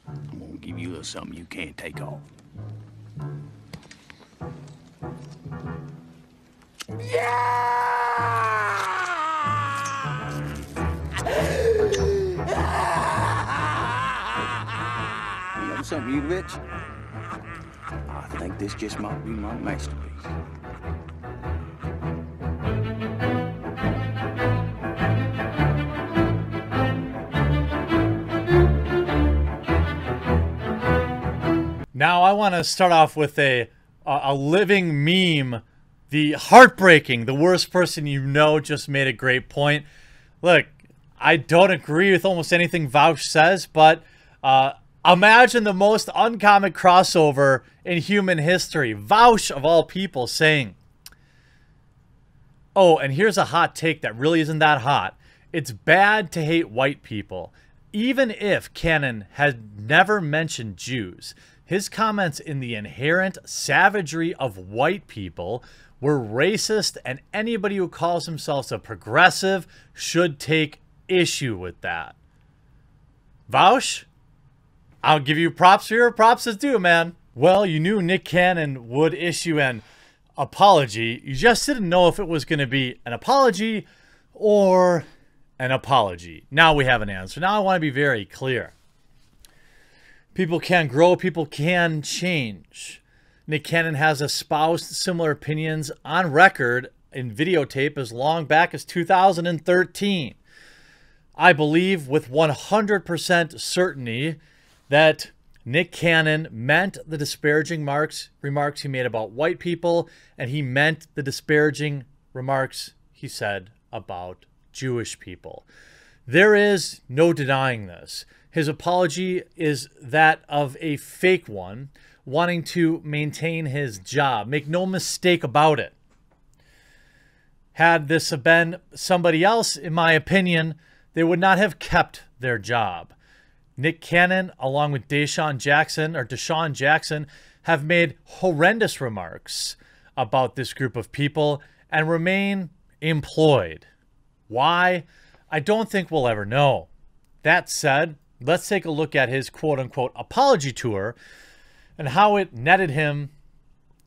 I'm gonna give you a little something you can't take off. You know something, you rich? I think this just might be my masterpiece. Now I want to start off with a living meme. The heartbreaking, the worst person you know just made a great point. Look, I don't agree with almost anything Vouch says, but imagine the most uncommon crossover in human history. Vouch, of all people, saying, oh, and here's a hot take that really isn't that hot. It's bad to hate white people. Even if Cannon had never mentioned Jews, his comments in the inherent savagery of white people were racist, and anybody who calls himself a progressive should take issue with that. Vouch, I'll give you props for your props is due, man. Well, you knew Nick Cannon would issue an apology. You just didn't know if it was going to be an apology or an apology. Now we have an answer. Now I want to be very clear. People can grow. People can change. Nick Cannon has espoused similar opinions on record in videotape as long back as 2013. I believe with 100% certainty that Nick Cannon meant the disparaging remarks he made about white people, and he meant the disparaging remarks he said about Jewish people. There is no denying this. His apology is that of a fake one, wanting to maintain his job. Make no mistake about it. Had this been somebody else, in my opinion, they would not have kept their job. Nick Cannon, along with Deshaun Jackson, have made horrendous remarks about this group of people and remain employed. Why? I don't think we'll ever know. That said, let's take a look at his quote-unquote apology tour and how it netted him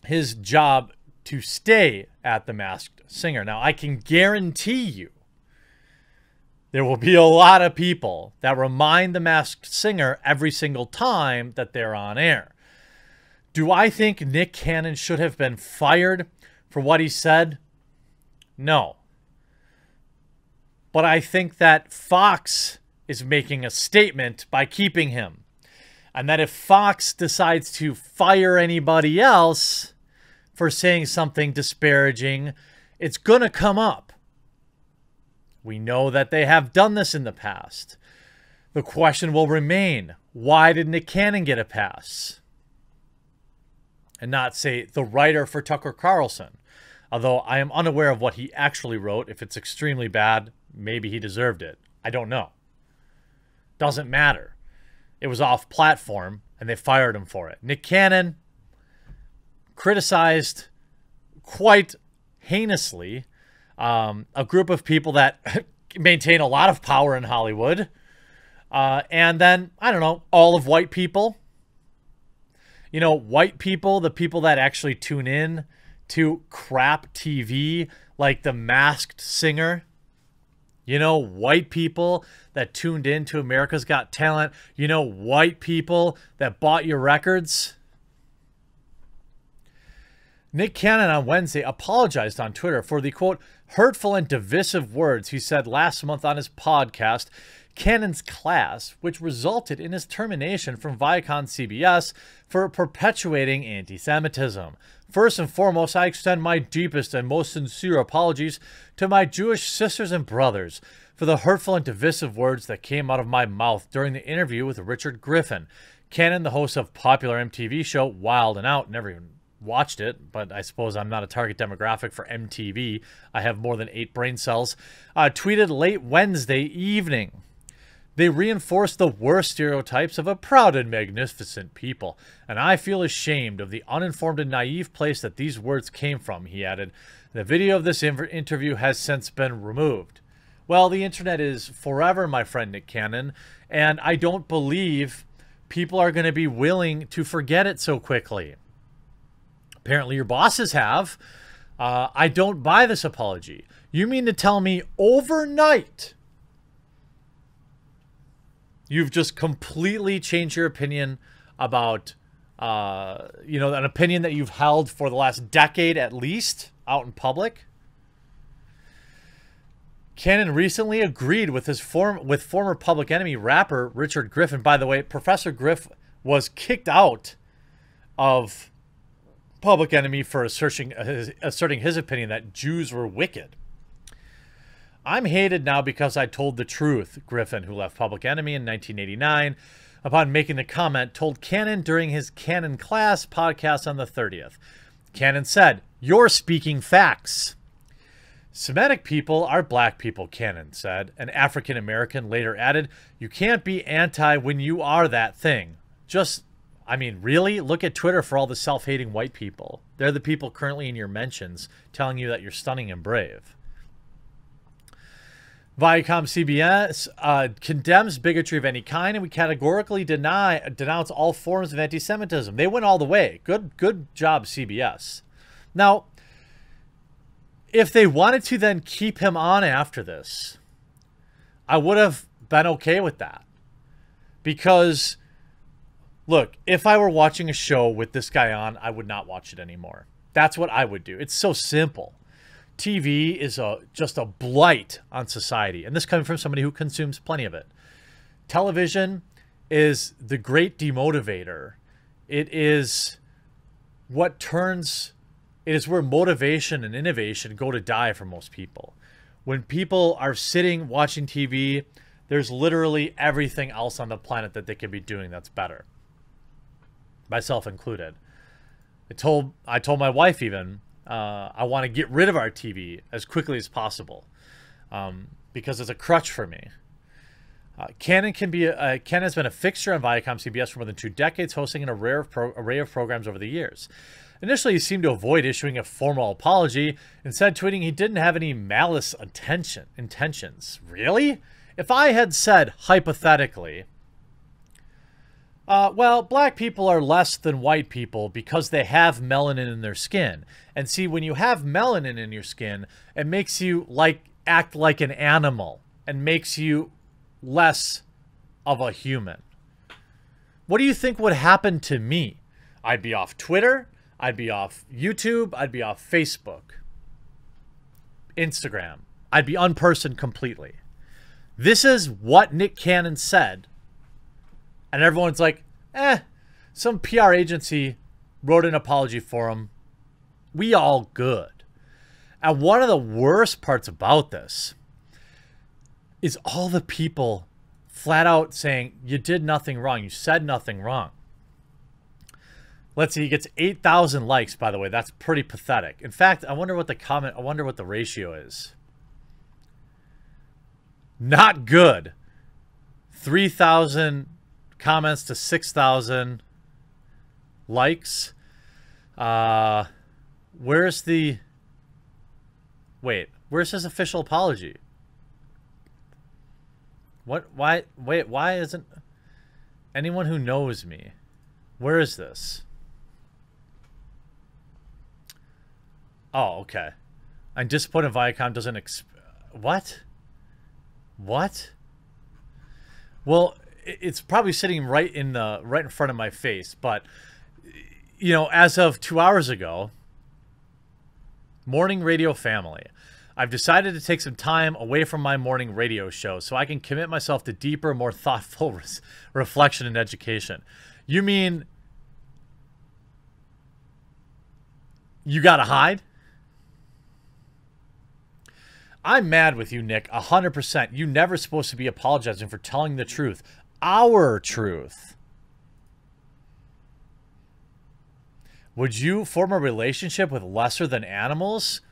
his job to stay at The Masked Singer. Now, I can guarantee you there will be a lot of people that remind The Masked Singer every single time that they're on air. Do I think Nick Cannon should have been fired for what he said? No. But I think that Fox is making a statement by keeping him. And that if Fox decides to fire anybody else for saying something disparaging, it's going to come up. We know that they have done this in the past. The question will remain, why did Nick Cannon get a pass? And not, say, the writer for Tucker Carlson. Although I am unaware of what he actually wrote. If it's extremely bad, maybe he deserved it. I don't know. Doesn't matter. It was off platform, and they fired him for it. Nick Cannon criticized quite heinously a group of people that maintain a lot of power in Hollywood. And then, I don't know, all of white people. You know, white people, the people that actually tune in to crap TV like The Masked Singer. You know, white people that tuned in to America's Got Talent. You know, white people that bought your records. Nick Cannon on Wednesday apologized on Twitter for the, quote, hurtful and divisive words he said last month on his podcast, Cannon's Class, which resulted in his termination from Viacom-CBS for perpetuating anti-Semitism. First and foremost, I extend my deepest and most sincere apologies to my Jewish sisters and brothers for the hurtful and divisive words that came out of my mouth during the interview with Richard Griffin. Cannon, the host of popular MTV show Wild and Out, never even watched it, but I suppose I'm not a target demographic for MTV. I have more than 8 brain cells. Tweeted late Wednesday evening. They reinforce the worst stereotypes of a proud and magnificent people, and I feel ashamed of the uninformed and naive place that these words came from, he added. The video of this interview has since been removed. Well, the internet is forever, my friend Nick Cannon, and I don't believe people are going to be willing to forget it so quickly. Apparently your bosses have. I don't buy this apology. You mean to tell me overnight you've just completely changed your opinion about, an opinion that you've held for the last decade at least out in public? Cannon recently agreed with former Public Enemy rapper Richard Griffin. By the way, Professor Griff was kicked out of Public Enemy for asserting his opinion that Jews were wicked. I'm hated now because I told the truth, Griffin, who left Public Enemy in 1989, upon making the comment, told Cannon during his Cannon Class podcast on the 30th. Cannon said, "You're speaking facts." Semitic people are black people, Cannon said. An African American later added, "You can't be anti when you are that thing." Really? Look at Twitter for all the self-hating white people. They're the people currently in your mentions telling you that you're stunning and brave. Viacom CBS condemns bigotry of any kind, and we categorically denounce all forms of anti-Semitism. They went all the way. Good job, CBS. Now, if they wanted to then keep him on after this, I would have been okay with that. Because, look, if I were watching a show with this guy on, I would not watch it anymore. That's what I would do. It's so simple. TV is just a blight on society. And this coming from somebody who consumes plenty of it. Television is the great demotivator. It is what turns... It is where motivation and innovation go to die for most people. When people are sitting watching TV, there's literally everything else on the planet that they could be doing that's better. Myself included. I told my wife even, I want to get rid of our TV as quickly as possible because it's a crutch for me. Cannon has been a fixture on Viacom CBS for more than 2 decades, hosting an array of programs over the years. Initially, he seemed to avoid issuing a formal apology, instead tweeting he didn't have any malice intentions. Really? If I had said, hypothetically, well, black people are less than white people because they have melanin in their skin. And see, when you have melanin in your skin, it makes you act like an animal and makes you less of a human. What do you think would happen to me? I'd be off Twitter. I'd be off YouTube. I'd be off Facebook. Instagram. I'd be unpersoned completely. This is what Nick Cannon said. And everyone's like, some PR agency wrote an apology for him. We all good. And one of the worst parts about this is all the people flat out saying, you did nothing wrong. You said nothing wrong. Let's see, he gets 8,000 likes, by the way. That's pretty pathetic. In fact, I wonder what the ratio is. Not good. 3,000 comments to 6,000 likes. Where's his official apology? Why isn't anyone who knows me? Where is this? Oh, okay. I'm disappointed Viacom doesn't what? What? Well, it's probably sitting right in front of my face, but as of 2 hours ago, morning radio family, I've decided to take some time away from my morning radio show so I can commit myself to deeper, more thoughtful reflection and education. You mean you gotta hide? I'm mad with you, Nick, 100%. You're never supposed to be apologizing for telling the truth. Our truth. Would you form a relationship with lesser than animals?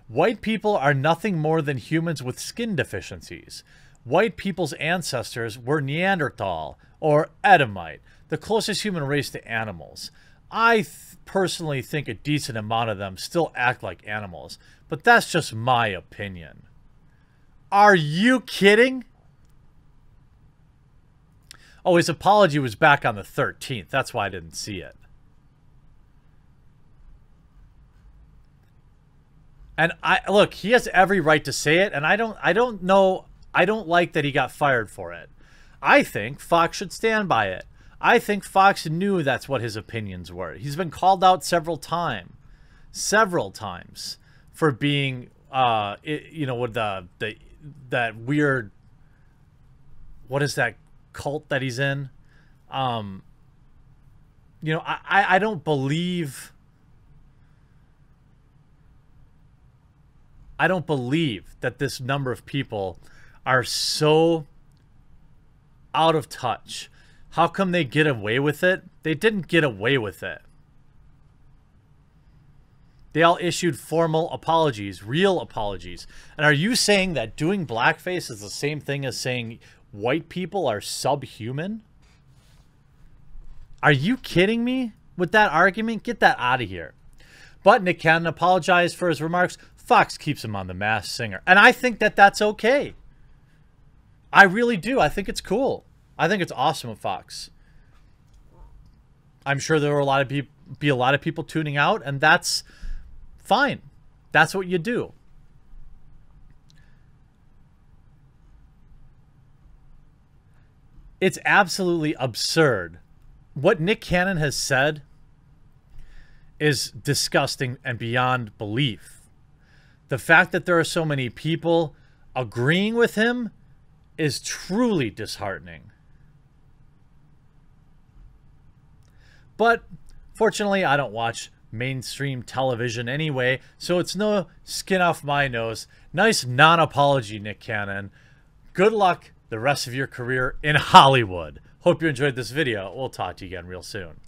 White people are nothing more than humans with skin deficiencies. White people's ancestors were Neanderthal or Edomite, the closest human race to animals. I personally think a decent amount of them still act like animals, but that's just my opinion. Are you kidding? Oh, his apology was back on the 13th. That's why I didn't see it. And look, he has every right to say it, and I don't know, I don't like that he got fired for it. I think Fox should stand by it. I think Fox knew that's what his opinions were. He's been called out several times for being you know, with that weird, what is that cult that he's in? You know, I don't believe that this number of people are so out of touch. How come they get away with it? They didn't get away with it. They all issued formal apologies, real apologies. And are you saying that doing blackface is the same thing as saying white people are subhuman? Are you kidding me with that argument? Get that out of here. But Nick Cannon apologized for his remarks. Fox keeps him on The Masked Singer. And I think that that's okay. I really do. I think it's cool. I think it's awesome of Fox. I'm sure there were a lot of people tuning out, and that's fine. That's what you do. It's absolutely absurd. What Nick Cannon has said is disgusting and beyond belief. The fact that there are so many people agreeing with him is truly disheartening. But fortunately, I don't watch mainstream television anyway, so it's no skin off my nose. Nice non-apology, Nick Cannon. Good luck the rest of your career in Hollywood. Hope you enjoyed this video. We'll talk to you again real soon.